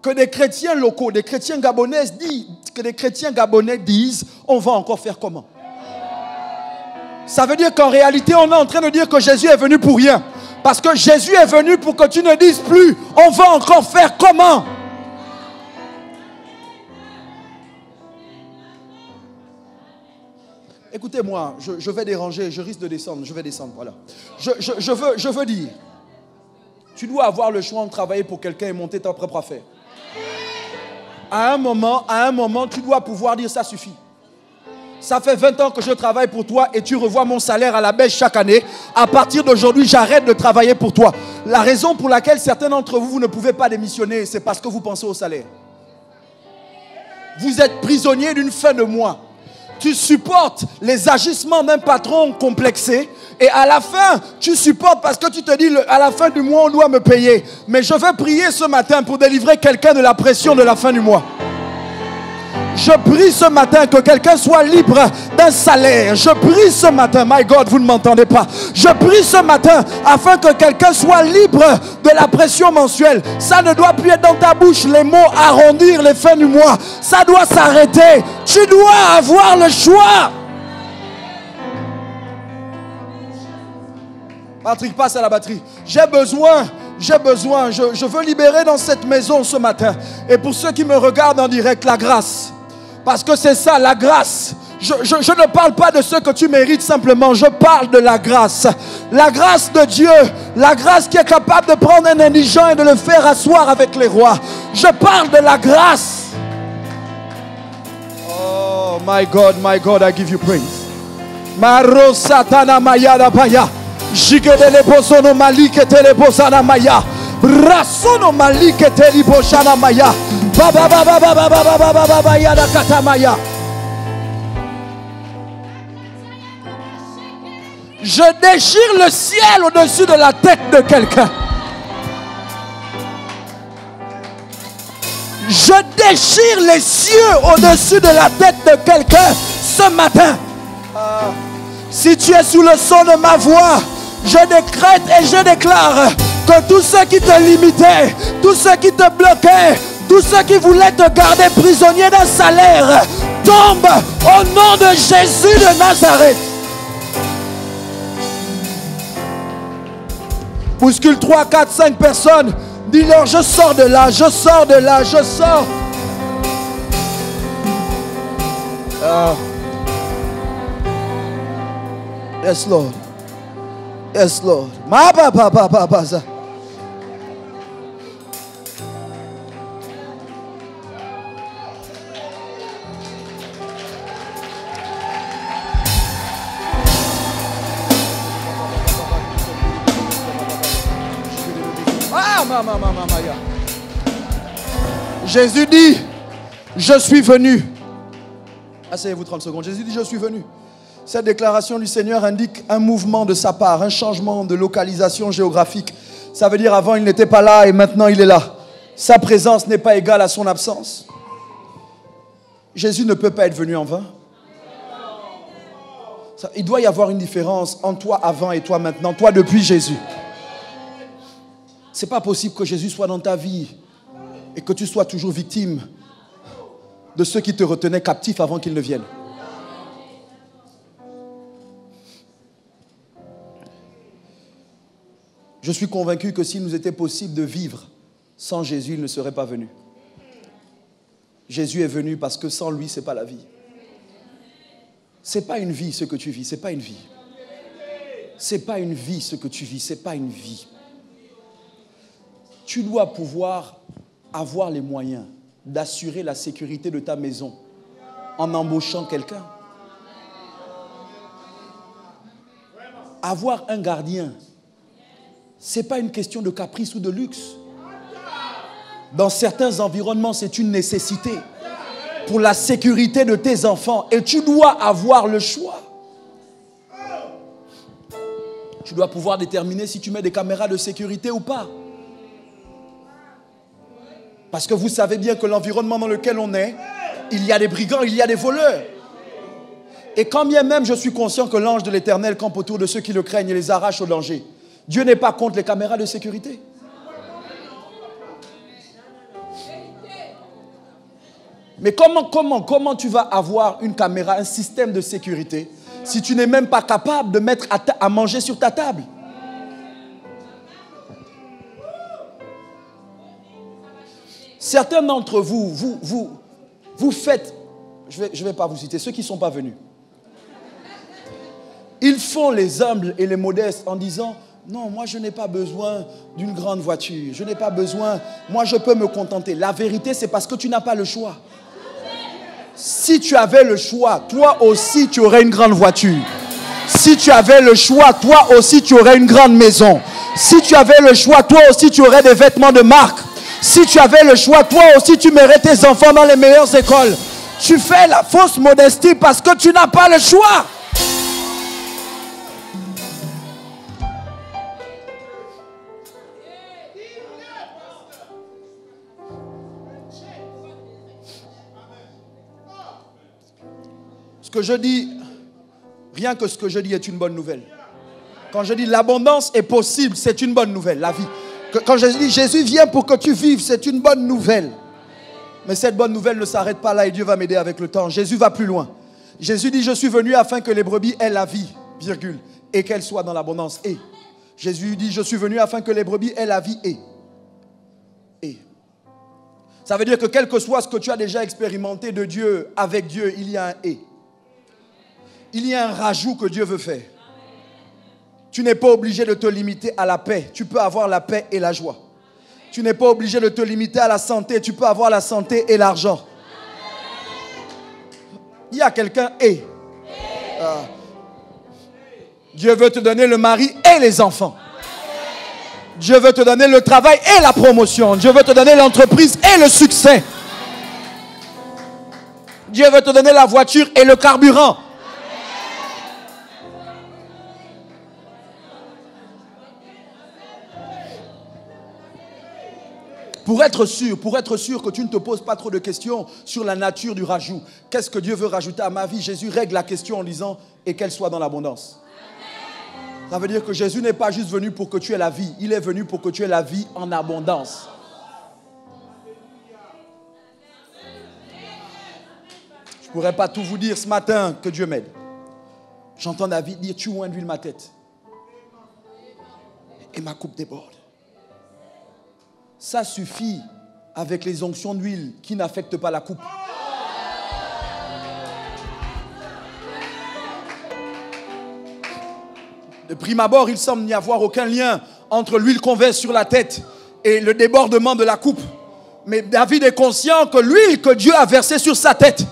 que des chrétiens locaux, des chrétiens gabonais disent, on va encore faire comment? Ça veut dire qu'en réalité, on est en train de dire que Jésus est venu pour rien. Parce que Jésus est venu pour que tu ne dises plus, on va encore faire comment? Écoutez-moi, je vais déranger, je risque de descendre, je vais descendre, voilà. Je veux dire, tu dois avoir le choix de travailler pour quelqu'un et monter ta propre affaire. À un moment, tu dois pouvoir dire ça suffit. Ça fait 20 ans que je travaille pour toi et tu revois mon salaire à la baisse chaque année. À partir d'aujourd'hui, j'arrête de travailler pour toi. La raison pour laquelle certains d'entre vous, vous ne pouvez pas démissionner, c'est parce que vous pensez au salaire. Vous êtes prisonnier d'une fin de mois. Tu supportes les agissements d'un patron complexé et à la fin, tu supportes parce que tu te dis à la fin du mois, on doit me payer. Mais je vais prier ce matin pour délivrer quelqu'un de la pression de la fin du mois. Je prie ce matin que quelqu'un soit libre d'un salaire. Je prie ce matin, my God, vous ne m'entendez pas. Je prie ce matin afin que quelqu'un soit libre de la pression mensuelle. Ça ne doit plus être dans ta bouche les mots arrondir les fins du mois. Ça doit s'arrêter. Tu dois avoir le choix. Patrick, passe à la batterie. J'ai besoin, je veux libérer dans cette maison ce matin. Et pour ceux qui me regardent en direct, la grâce. Parce que c'est ça, la grâce. Je ne parle pas de ce que tu mérites simplement. Je parle de la grâce. La grâce de Dieu. La grâce qui est capable de prendre un indigent et de le faire asseoir avec les rois. Je parle de la grâce. Oh my God, I give you praise. Maro satana maya da paya. Jigedele bosono malike tele bosana maya. Rasono malike tele bosana maya. Je déchire le ciel au-dessus de la tête de quelqu'un. Je déchire les cieux au-dessus de la tête de quelqu'un ce matin. Si tu es sous le son de ma voix, je décrète et je déclare que tous ceux qui te limitaient, tous ceux qui te bloquaient, tous ceux qui voulaient te garder prisonnier d'un salaire tombent au nom de Jésus de Nazareth. Bouscule 3, 4, 5 personnes. Dis-leur, je sors de là, je sors de là, je sors. Yes, Lord. Yes, Lord. Ma ba ba ba ba ba za. Jésus dit, je suis venu. Asseyez-vous 30 secondes. Jésus dit, je suis venu. Cette déclaration du Seigneur indique un mouvement de sa part, un changement de localisation géographique. Ça veut dire avant il n'était pas là et maintenant il est là. Sa présence n'est pas égale à son absence. Jésus ne peut pas être venu en vain. Il doit y avoir une différence entre toi avant et toi maintenant, toi depuis Jésus. C'est pas possible que Jésus soit dans ta vie et que tu sois toujours victime de ceux qui te retenaient captif avant qu'ils ne viennent. Je suis convaincu que s'il nous était possible de vivre sans Jésus, il ne serait pas venu. Jésus est venu parce que sans lui, ce n'est pas la vie. Ce n'est pas une vie ce que tu vis, ce n'est pas une vie. Ce n'est pas une vie ce que tu vis, ce n'est pas une vie. Tu dois pouvoir avoir les moyens d'assurer la sécurité de ta maison en embauchant quelqu'un. Avoir un gardien, ce n'est pas une question de caprice ou de luxe. Dans certains environnements, c'est une nécessité pour la sécurité de tes enfants. Et tu dois avoir le choix. Tu dois pouvoir déterminer si tu mets des caméras de sécurité ou pas. Parce que vous savez bien que l'environnement dans lequel on est, il y a des brigands, il y a des voleurs. Et quand bien même je suis conscient que l'ange de l'Éternel campe autour de ceux qui le craignent et les arrache au danger, Dieu n'est pas contre les caméras de sécurité. Mais comment tu vas avoir une caméra, un système de sécurité, si tu n'es même pas capable de mettre à manger sur ta table? Certains d'entre vous, vous faites, je vais pas vous citer, ceux qui ne sont pas venus. Ils font les humbles et les modestes en disant, non, moi je n'ai pas besoin d'une grande voiture, je n'ai pas besoin, moi je peux me contenter. La vérité, c'est parce que tu n'as pas le choix. Si tu avais le choix, toi aussi tu aurais une grande voiture. Si tu avais le choix, toi aussi tu aurais une grande maison. Si tu avais le choix, toi aussi tu aurais des vêtements de marque. Si tu avais le choix, toi aussi tu mets tes enfants dans les meilleures écoles. Tu fais la fausse modestie parce que tu n'as pas le choix. Ce que je dis, rien que ce que je dis est une bonne nouvelle. Quand je dis l'abondance est possible, c'est une bonne nouvelle, la vie. Quand je dis Jésus vient pour que tu vives, c'est une bonne nouvelle. Mais cette bonne nouvelle ne s'arrête pas là et Dieu va m'aider avec le temps. Jésus va plus loin. Jésus dit, je suis venu afin que les brebis aient la vie, virgule, et qu'elles soient dans l'abondance. Et Jésus dit, je suis venu afin que les brebis aient la vie et. Ça veut dire que quel que soit ce que tu as déjà expérimenté de Dieu, avec Dieu, il y a un et. Il y a un rajout que Dieu veut faire. Tu n'es pas obligé de te limiter à la paix. Tu peux avoir la paix et la joie. Tu n'es pas obligé de te limiter à la santé. Tu peux avoir la santé et l'argent. Il y a quelqu'un et. Dieu veut te donner le mari et les enfants. Dieu veut te donner le travail et la promotion. Dieu veut te donner l'entreprise et le succès. Dieu veut te donner la voiture et le carburant. Pour être sûr que tu ne te poses pas trop de questions sur la nature du rajout. Qu'est-ce que Dieu veut rajouter à ma vie? Jésus règle la question en disant « et qu'elle soit dans l'abondance ». Ça veut dire que Jésus n'est pas juste venu pour que tu aies la vie. Il est venu pour que tu aies la vie en abondance. Je ne pourrais pas tout vous dire ce matin, que Dieu m'aide. J'entends David dire « tu oins d'huile ma tête et ma coupe déborde ». Ça suffit avec les onctions d'huile qui n'affectent pas la coupe. De prime abord, il semble n'y avoir aucun lien entre l'huile qu'on verse sur la tête et le débordement de la coupe. Mais David est conscient que l'huile que Dieu a versée sur sa tête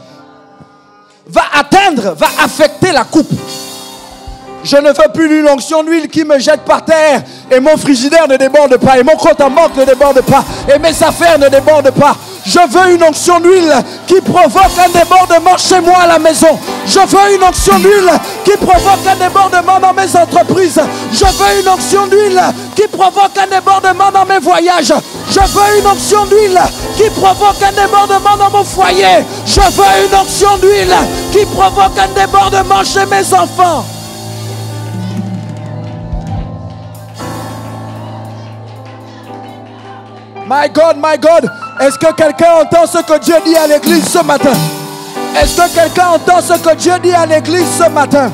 va affecter la coupe. Je ne veux plus une onction d'huile qui me jette par terre et mon frigidaire ne déborde pas et mon compte en banque ne déborde pas et mes affaires ne débordent pas. Je veux une onction d'huile qui provoque un débordement chez moi à la maison. Je veux une onction d'huile qui provoque un débordement dans mes entreprises. Je veux une onction d'huile qui provoque un débordement dans mes voyages. Je veux une onction d'huile qui provoque un débordement dans mon foyer. Je veux une onction d'huile qui provoque un débordement chez mes enfants. My God, est-ce que quelqu'un entend ce que Dieu dit à l'église ce matin? Est-ce que quelqu'un entend ce que Dieu dit à l'église ce matin?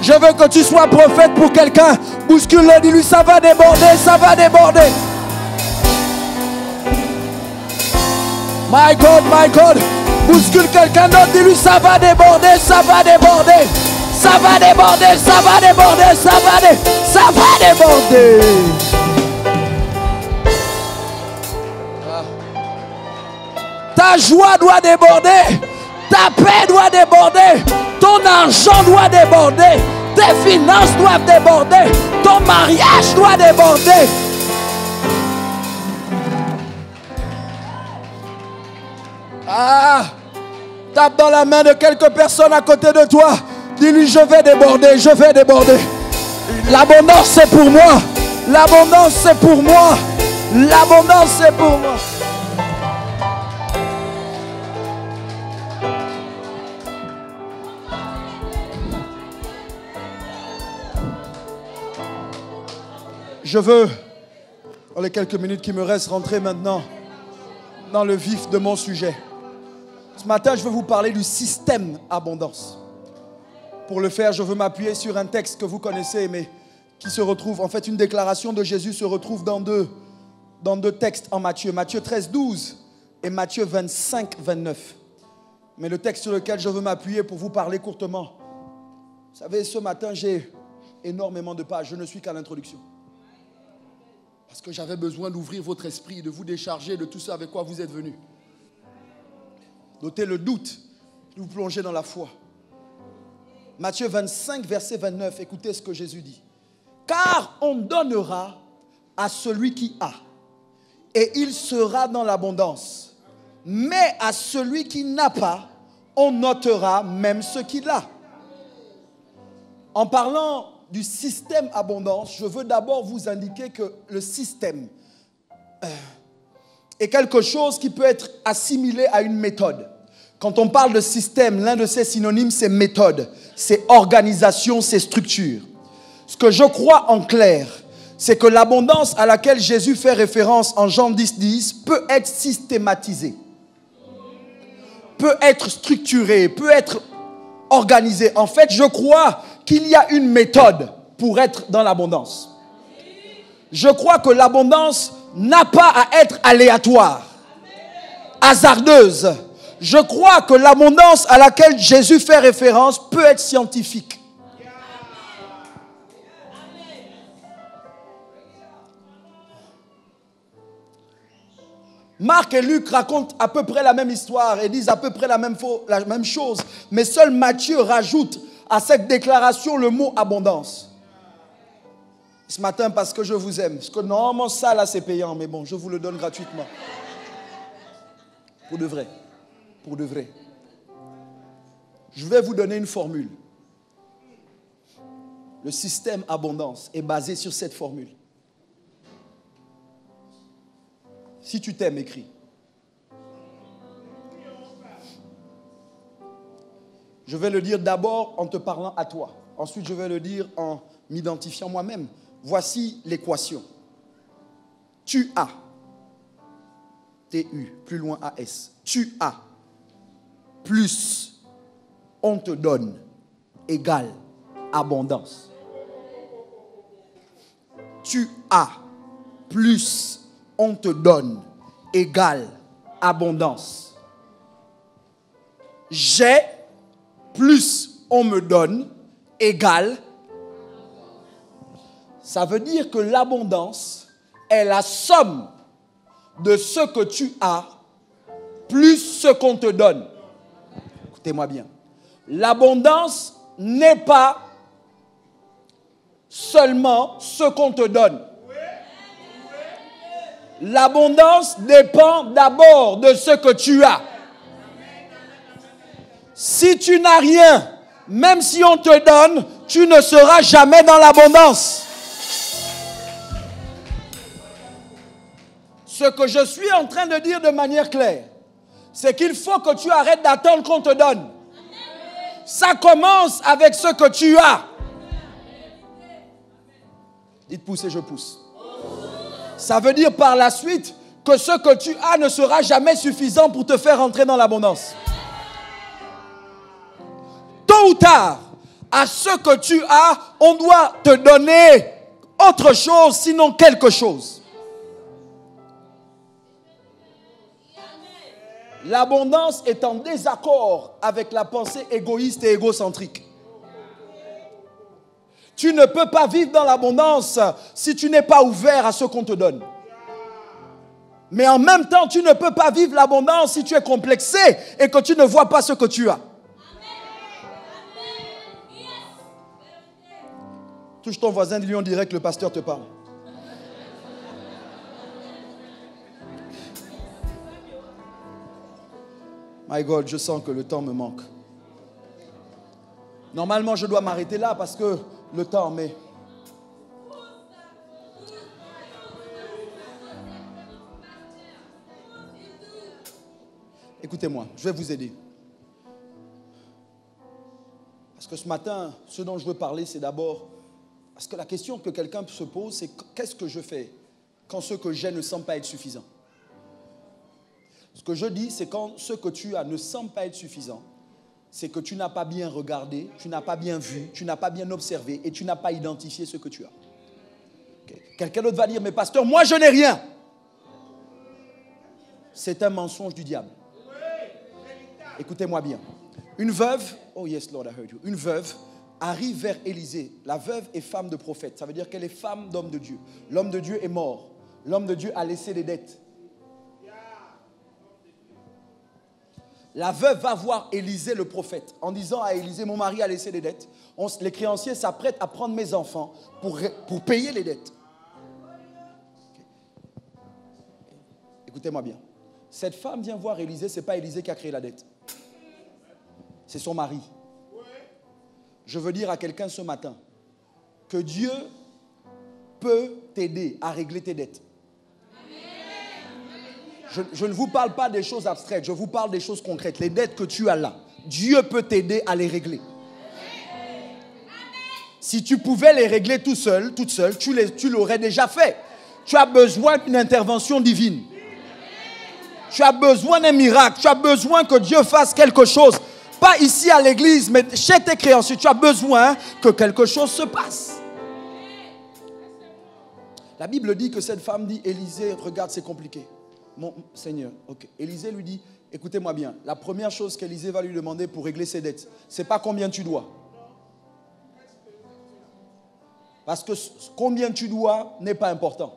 Je veux que tu sois prophète pour quelqu'un. Bouscule-le, dis-lui, ça va déborder, ça va déborder. My God, bouscule quelqu'un d'autre, dis-lui, ça va déborder, ça va déborder. Ça va déborder, ça va déborder, ça va déborder. Ta joie doit déborder, ta paix doit déborder, ton argent doit déborder, tes finances doivent déborder, ton mariage doit déborder. Tape dans la main de quelques personnes à côté de toi. Dis-lui, je vais déborder, je vais déborder. L'abondance c'est pour moi, l'abondance c'est pour moi, l'abondance c'est pour moi. Je veux, dans les quelques minutes qui me restent, rentrer maintenant dans le vif de mon sujet. Ce matin, je veux vous parler du système abondance. Pour le faire, je veux m'appuyer sur un texte que vous connaissez, mais qui se retrouve, en fait, une déclaration de Jésus se retrouve dans deux textes en Matthieu. Matthieu 13, 12 et Matthieu 25, 29. Mais le texte sur lequel je veux m'appuyer pour vous parler courtement. Vous savez, ce matin, j'ai énormément de pages. Je ne suis qu'à l'introduction. Parce que j'avais besoin d'ouvrir votre esprit, de vous décharger de tout ce avec quoi vous êtes venus. D'ôter le doute, de vous plonger dans la foi. Matthieu 25, verset 29, écoutez ce que Jésus dit. Car on donnera à celui qui a, et il sera dans l'abondance. Mais à celui qui n'a pas, on ôtera même ce qu'il a. En parlant du système abondance, je veux d'abord vous indiquer que le système est quelque chose qui peut être assimilé à une méthode. Quand on parle de système, l'un de ses synonymes, c'est méthode, c'est organisation, c'est structure. Ce que je crois en clair, c'est que l'abondance à laquelle Jésus fait référence en Jean 10, 10 peut être systématisée, peut être structurée, peut être organisée. En fait, je crois qu'il y a une méthode pour être dans l'abondance. Je crois que l'abondance n'a pas à être aléatoire, hasardeuse. Je crois que l'abondance à laquelle Jésus fait référence peut être scientifique. Marc et Luc racontent à peu près la même histoire et disent à peu près la même chose. Mais seul Matthieu rajoute à cette déclaration le mot abondance. Ce matin, parce que je vous aime. Parce que normalement, ça là, c'est payant. Mais bon, je vous le donne gratuitement. Pour de vrai. Pour de vrai. Je vais vous donner une formule. Le système abondance est basé sur cette formule. Si tu t'aimes, écris. Je vais le dire d'abord en te parlant à toi. Ensuite, je vais le dire en m'identifiant moi-même. Voici l'équation. Tu as. T-U, plus loin A-S. Tu as. Plus on te donne. Égale abondance. Tu as. Plus on te donne, égale abondance. J'ai, plus on me donne, égale. Ça veut dire que l'abondance est la somme de ce que tu as, plus ce qu'on te donne. Écoutez-moi bien. L'abondance n'est pas seulement ce qu'on te donne. L'abondance dépend d'abord de ce que tu as. Si tu n'as rien, même si on te donne, tu ne seras jamais dans l'abondance. Ce que je suis en train de dire de manière claire, c'est qu'il faut que tu arrêtes d'attendre qu'on te donne. Ça commence avec ce que tu as. Dites pousser, je pousse. Ça veut dire par la suite que ce que tu as ne sera jamais suffisant pour te faire entrer dans l'abondance. Tôt ou tard, à ce que tu as, on doit te donner autre chose, sinon quelque chose. L'abondance est en désaccord avec la pensée égoïste et égocentrique. Tu ne peux pas vivre dans l'abondance si tu n'es pas ouvert à ce qu'on te donne. Mais en même temps, tu ne peux pas vivre l'abondance si tu es complexé et que tu ne vois pas ce que tu as. Touche ton voisin, dis-lui en direct, le pasteur te parle. My God, je sens que le temps me manque. Normalement, je dois m'arrêter là parce que le temps, mais... Écoutez-moi, je vais vous aider. Parce que ce matin, ce dont je veux parler, c'est d'abord... Parce que la question que quelqu'un se pose, c'est qu'est-ce que je fais quand ce que j'ai ne semble pas être suffisant? Ce que je dis, c'est quand ce que tu as ne semble pas être suffisant, c'est que tu n'as pas bien regardé, tu n'as pas bien vu, tu n'as pas bien observé et tu n'as pas identifié ce que tu as. Okay. Quelqu'un d'autre va dire, mais pasteur, moi je n'ai rien. C'est un mensonge du diable. Écoutez-moi bien. Une veuve, oh yes Lord, I heard you. Une veuve arrive vers Élisée. La veuve est femme de prophète. Ça veut dire qu'elle est femme d'homme de Dieu. L'homme de Dieu est mort. L'homme de Dieu a laissé des dettes. La veuve va voir Élisée le prophète en disant à Élisée, mon mari a laissé des dettes. Les créanciers s'apprêtent à prendre mes enfants pour payer les dettes. Okay. Écoutez-moi bien. Cette femme vient voir Élisée, ce n'est pas Élisée qui a créé la dette. C'est son mari. Je veux dire à quelqu'un ce matin que Dieu peut t'aider à régler tes dettes. Je ne vous parle pas des choses abstraites, je vous parle des choses concrètes. Les dettes que tu as là, Dieu peut t'aider à les régler. Si tu pouvais les régler toute seule, tu l'aurais déjà fait. Tu as besoin d'une intervention divine. Tu as besoin d'un miracle. Tu as besoin que Dieu fasse quelque chose. Pas ici à l'église, mais chez tes créanciers. Tu as besoin que quelque chose se passe. La Bible dit que cette femme dit, Élisée, regarde, c'est compliqué. Mon Seigneur, ok. Élisée lui dit, écoutez-moi bien, la première chose qu'Élisée va lui demander pour régler ses dettes, c'est pas combien tu dois. Parce que combien tu dois n'est pas important.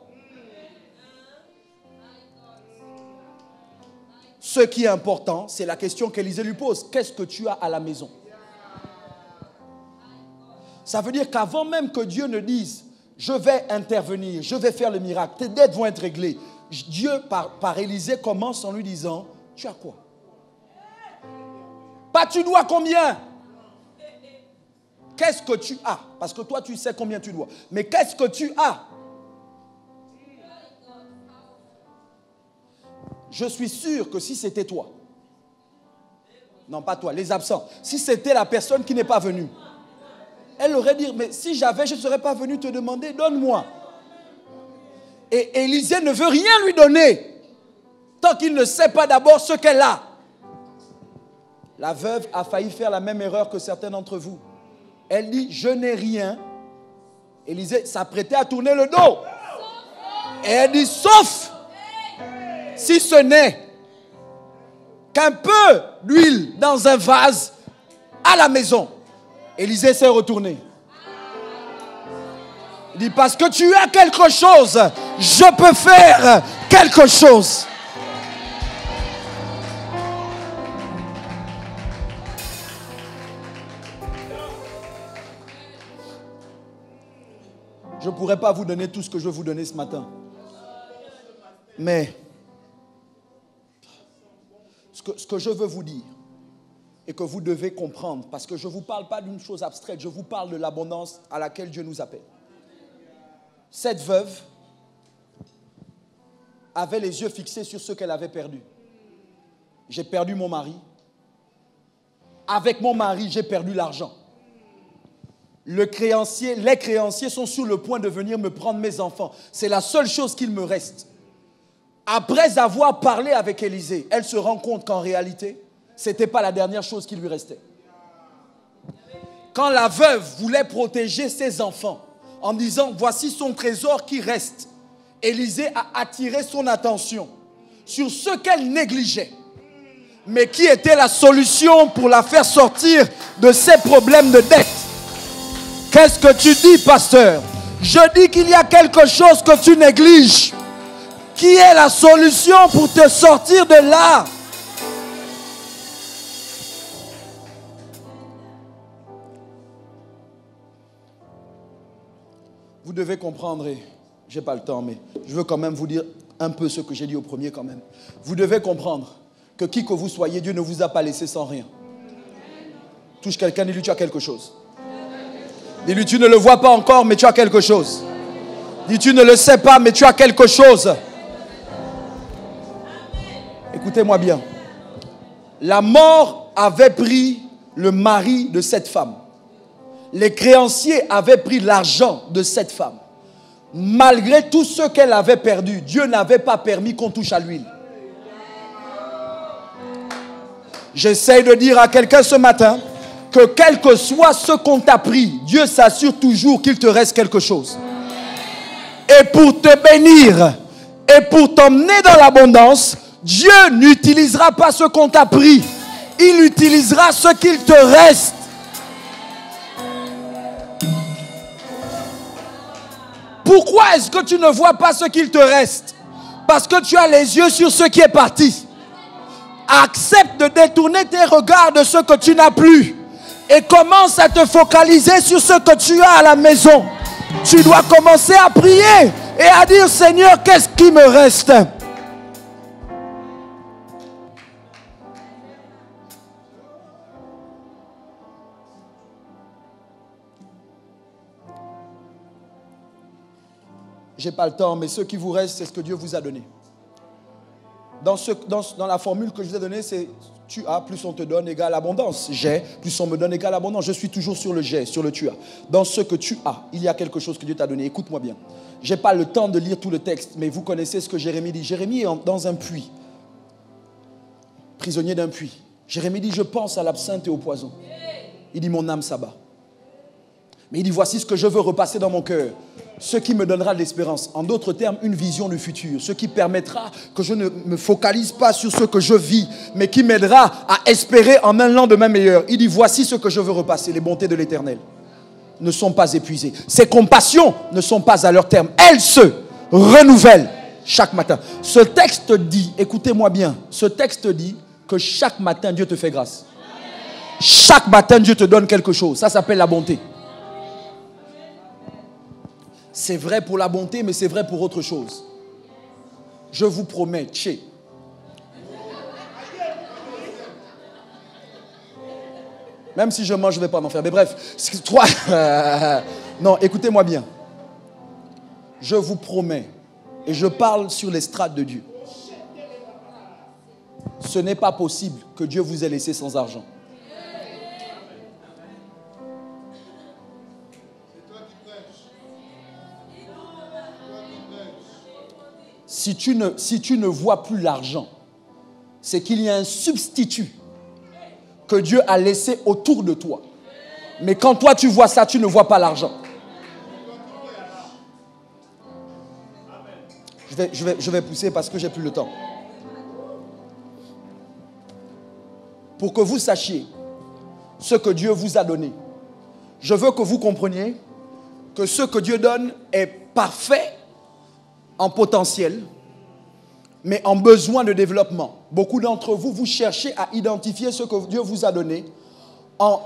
Ce qui est important, c'est la question qu'Élisée lui pose. Qu'est-ce que tu as à la maison? Ça veut dire qu'avant même que Dieu ne dise, je vais intervenir, je vais faire le miracle, tes dettes vont être réglées. Dieu, par Élisée, commence en lui disant, tu as quoi? Pas tu dois combien? Qu'est-ce que tu as? Parce que toi, tu sais combien tu dois. Mais qu'est-ce que tu as? Je suis sûr que si c'était toi, non pas toi, les absents, si c'était la personne qui n'est pas venue, elle aurait dit, mais si j'avais, je ne serais pas venu te demander, donne-moi. Et Élisée ne veut rien lui donner tant qu'il ne sait pas d'abord ce qu'elle a. La veuve a failli faire la même erreur que certains d'entre vous. Elle dit, je n'ai rien. Élisée s'apprêtait à tourner le dos. Et elle dit, sauf si ce n'est qu'un peu d'huile dans un vase à la maison. Élisée s'est retourné. Il dit, parce que tu as quelque chose, je peux faire quelque chose. Je ne pourrais pas vous donner tout ce que je veux vous donner ce matin. Mais ce que je veux vous dire et que vous devez comprendre, parce que je ne vous parle pas d'une chose abstraite, je vous parle de l'abondance à laquelle Dieu nous appelle. Cette veuve avait les yeux fixés sur ce qu'elle avait perdu. J'ai perdu mon mari. Avec mon mari, j'ai perdu l'argent. Les créanciers sont sur le point de venir me prendre mes enfants. C'est la seule chose qu'il me reste. Après avoir parlé avec Élisée, elle se rend compte qu'en réalité, ce n'était pas la dernière chose qui lui restait. Quand la veuve voulait protéger ses enfants, en disant, voici son trésor qui reste, Élisée a attiré son attention sur ce qu'elle négligeait, mais qui était la solution pour la faire sortir de ses problèmes de dette. Qu'est-ce que tu dis, pasteur? Je dis qu'il y a quelque chose que tu négliges, qui est la solution pour te sortir de là. Vous devez comprendre, et je n'ai pas le temps, mais je veux quand même vous dire un peu ce que j'ai dit au premier quand même. Vous devez comprendre que qui que vous soyez, Dieu ne vous a pas laissé sans rien. Touche quelqu'un, dis-lui, tu as quelque chose. Dis-lui, tu ne le vois pas encore, mais tu as quelque chose. Dis, tu ne le sais pas, mais tu as quelque chose. Écoutez-moi bien. La mort avait pris le mari de cette femme. Les créanciers avaient pris l'argent de cette femme. Malgré tout ce qu'elle avait perdu, Dieu n'avait pas permis qu'on touche à l'huile. J'essaye de dire à quelqu'un ce matin que quel que soit ce qu'on t'a pris, Dieu s'assure toujours qu'il te reste quelque chose. Et pour te bénir et pour t'emmener dans l'abondance, Dieu n'utilisera pas ce qu'on t'a pris. Il utilisera ce qu'il te reste. Pourquoi est-ce que tu ne vois pas ce qu'il te reste? Parce que tu as les yeux sur ce qui est parti. Accepte de détourner tes regards de ce que tu n'as plus et commence à te focaliser sur ce que tu as à la maison. Tu dois commencer à prier et à dire: Seigneur, qu'est-ce qui me reste? J'ai pas le temps, mais ce qui vous reste, c'est ce que Dieu vous a donné. Dans la formule que je vous ai donnée, c'est tu as plus on te donne égale abondance. J'ai plus on me donne égale abondance. Je suis toujours sur le j'ai, sur le tu as. Dans ce que tu as, il y a quelque chose que Dieu t'a donné. Écoute-moi bien. Je n'ai pas le temps de lire tout le texte, mais vous connaissez ce que Jérémie dit. Jérémie est dans un puits, prisonnier d'un puits. Jérémie dit: je pense à l'absinthe et au poison. Il dit: mon âme s'abat. Mais il dit: voici ce que je veux repasser dans mon cœur, ce qui me donnera de l'espérance. En d'autres termes, une vision du futur, ce qui permettra que je ne me focalise pas sur ce que je vis, mais qui m'aidera à espérer en un lendemain meilleur. Il dit: voici ce que je veux repasser. Les bontés de l'Éternel ne sont pas épuisées. Ses compassions ne sont pas à leur terme. Elles se renouvellent chaque matin. Ce texte dit, écoutez-moi bien, ce texte dit que chaque matin Dieu te fait grâce. Chaque matin Dieu te donne quelque chose. Ça s'appelle la bonté. C'est vrai pour la bonté, mais c'est vrai pour autre chose. Je vous promets, tché. Même si je mange, je ne vais pas m'en faire. Mais bref, non, écoutez-moi bien. Je vous promets, et je parle sur l'estrade de Dieu. Ce n'est pas possible que Dieu vous ait laissé sans argent. Si tu ne vois plus l'argent, c'est qu'il y a un substitut que Dieu a laissé autour de toi. Mais quand toi tu vois ça, tu ne vois pas l'argent. Je vais pousser parce que j'ai plus le temps. Pour que vous sachiez ce que Dieu vous a donné, je veux que vous compreniez que ce que Dieu donne est parfait en potentiel, mais en besoin de développement. Beaucoup d'entre vous, vous cherchez à identifier ce que Dieu vous a donné en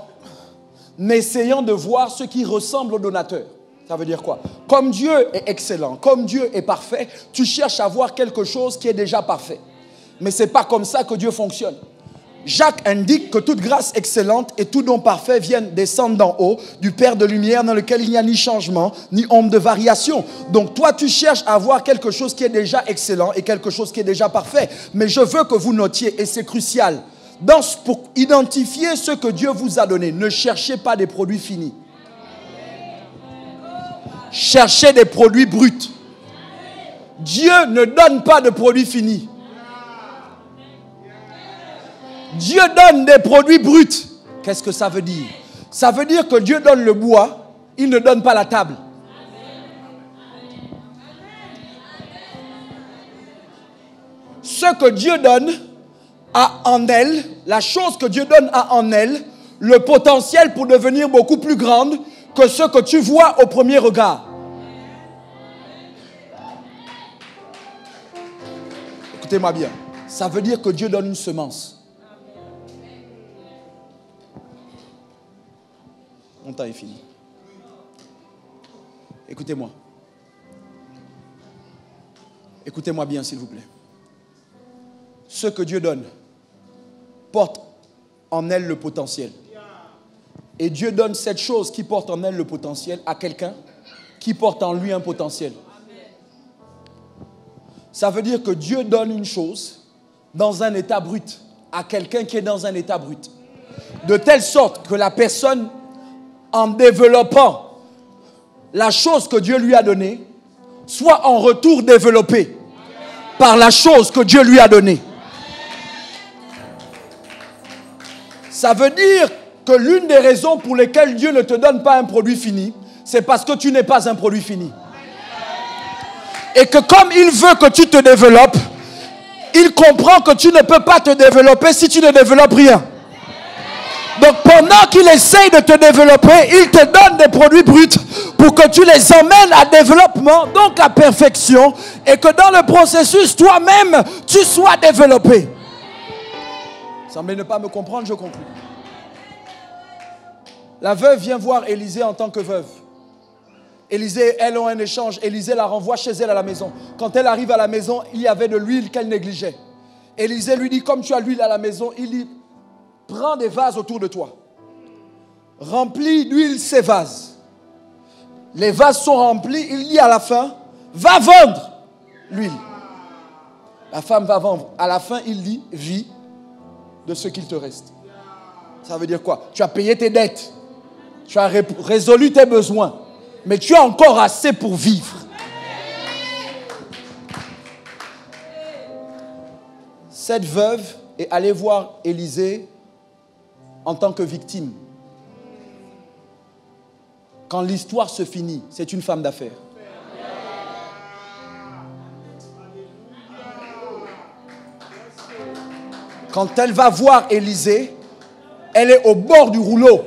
essayant de voir ce qui ressemble au donateur. Ça veut dire quoi? Comme Dieu est excellent, comme Dieu est parfait, tu cherches à voir quelque chose qui est déjà parfait. Mais ce n'est pas comme ça que Dieu fonctionne. Jacques indique que toute grâce excellente et tout don parfait viennent descendre d'en haut, du Père de lumière, dans lequel il n'y a ni changement, ni ombre de variation. Donc toi, tu cherches à voir quelque chose qui est déjà excellent et quelque chose qui est déjà parfait. Mais je veux que vous notiez, et c'est crucial, pour identifier ce que Dieu vous a donné, ne cherchez pas des produits finis. Cherchez des produits bruts. Dieu ne donne pas de produits finis. Dieu donne des produits bruts. Qu'est-ce que ça veut dire? Ça veut dire que Dieu donne le bois, il ne donne pas la table. Ce que Dieu donne a en elle, la chose que Dieu donne a en elle, le potentiel pour devenir beaucoup plus grande que ce que tu vois au premier regard. Écoutez-moi bien. Ça veut dire que Dieu donne une semence. Mon temps est fini. Écoutez-moi. Écoutez-moi bien, s'il vous plaît. Ce que Dieu donne porte en elle le potentiel. Et Dieu donne cette chose qui porte en elle le potentiel à quelqu'un qui porte en lui un potentiel. Ça veut dire que Dieu donne une chose dans un état brut à quelqu'un qui est dans un état brut. De telle sorte que la personne, en développant la chose que Dieu lui a donnée, soit en retour développée par la chose que Dieu lui a donnée. Ça veut dire que l'une des raisons pour lesquelles Dieu ne te donne pas un produit fini, c'est parce que tu n'es pas un produit fini. Et que comme il veut que tu te développes, il comprend que tu ne peux pas te développer si tu ne développes rien. Donc pendant qu'il essaye de te développer, il te donne des produits bruts pour que tu les emmènes à développement, donc à perfection, et que dans le processus, toi-même, tu sois développé. Vous semblez ne pas me comprendre, je conclue. La veuve vient voir Élisée en tant que veuve. Élisée, elles ont un échange. Élisée la renvoie chez elle à la maison. Quand elle arrive à la maison, il y avait de l'huile qu'elle négligeait. Élisée lui dit, comme tu as l'huile à la maison, il dit, prends des vases autour de toi. Remplis d'huile ces vases. Les vases sont remplis. Il dit à la fin, va vendre l'huile. La femme va vendre. À la fin, il dit, vis de ce qu'il te reste. Ça veut dire quoi? Tu as payé tes dettes. Tu as résolu tes besoins. Mais tu as encore assez pour vivre. Cette veuve est allée voir Élisée en tant que victime. Quand l'histoire se finit, c'est une femme d'affaires. Quand elle va voir Élisée, elle est au bord du rouleau.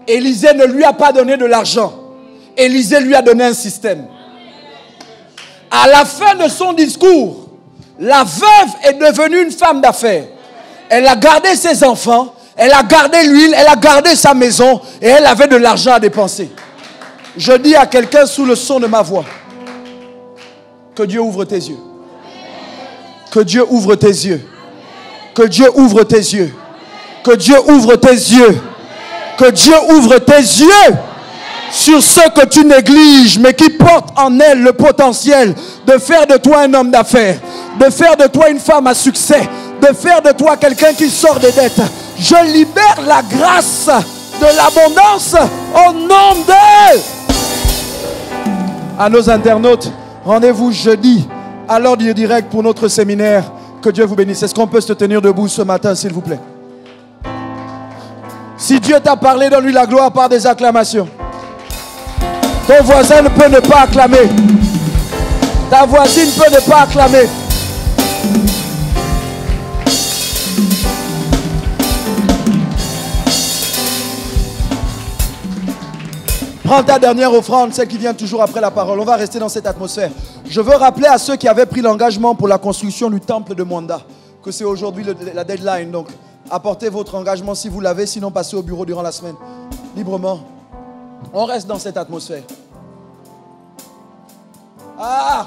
Élisée ne lui a pas donné de l'argent. Élisée lui a donné un système. À la fin de son discours, la veuve est devenue une femme d'affaires. Elle a gardé ses enfants, elle a gardé l'huile, elle a gardé sa maison et elle avait de l'argent à dépenser. Je dis à quelqu'un sous le son de ma voix, que Dieu ouvre tes yeux. Que Dieu ouvre tes yeux. Que Dieu ouvre tes yeux. Que Dieu ouvre tes yeux. Que Dieu ouvre tes yeux sur ceux que tu négliges, mais qui portent en elle le potentiel de faire de toi un homme d'affaires, de faire de toi une femme à succès, de faire de toi quelqu'un qui sort des dettes. Je libère la grâce de l'abondance au nom de... À nos internautes, rendez-vous jeudi à l'ordre direct pour notre séminaire. Que Dieu vous bénisse. Est-ce qu'on peut se tenir debout ce matin, s'il vous plaît? Si Dieu t'a parlé, donne-lui la gloire par des acclamations. Ton voisin ne peut ne pas acclamer. Ta voisine peut ne pas acclamer. Prends ta dernière offrande, celle qui vient toujours après la parole. On va rester dans cette atmosphère. Je veux rappeler à ceux qui avaient pris l'engagement pour la construction du temple de Mwanda que c'est aujourd'hui la deadline. Donc, apportez votre engagement si vous l'avez, sinon passez au bureau durant la semaine. Librement. On reste dans cette atmosphère. Ah!